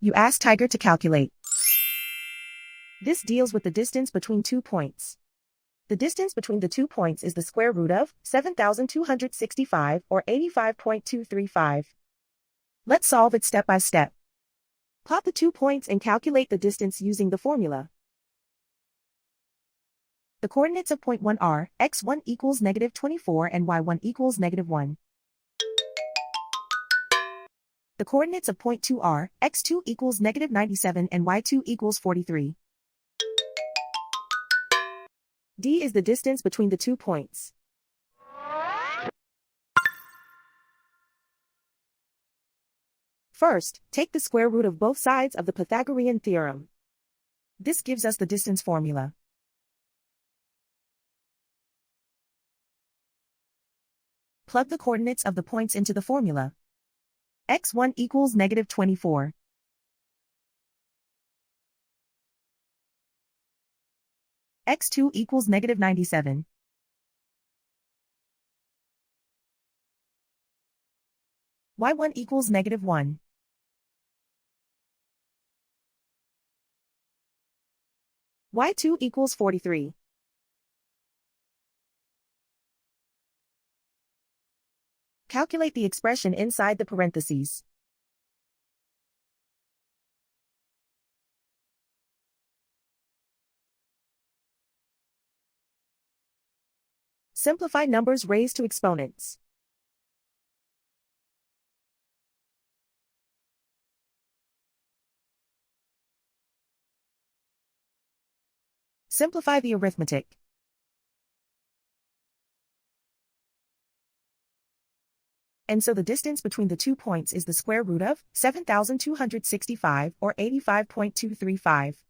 You ask Tiger to calculate. This deals with the distance between 2 points. The distance between the 2 points is the square root of 7,265 or 85.235. Let's solve it step by step. Plot the 2 points and calculate the distance using the formula. The coordinates of point 1 are x1 equals -24 and y1 equals -1. The coordinates of point 2 are x2 equals -97 and y2 equals 43. D is the distance between the 2 points. First, take the square root of both sides of the Pythagorean theorem. This gives us the distance formula. Plug the coordinates of the points into the formula. x1 equals -24. x2 equals -97. y1 equals -1. y2 equals 43. Calculate the expression inside the parentheses. Simplify numbers raised to exponents. Simplify the arithmetic. And so the distance between the 2 points is the square root of 7,265 or 85.235.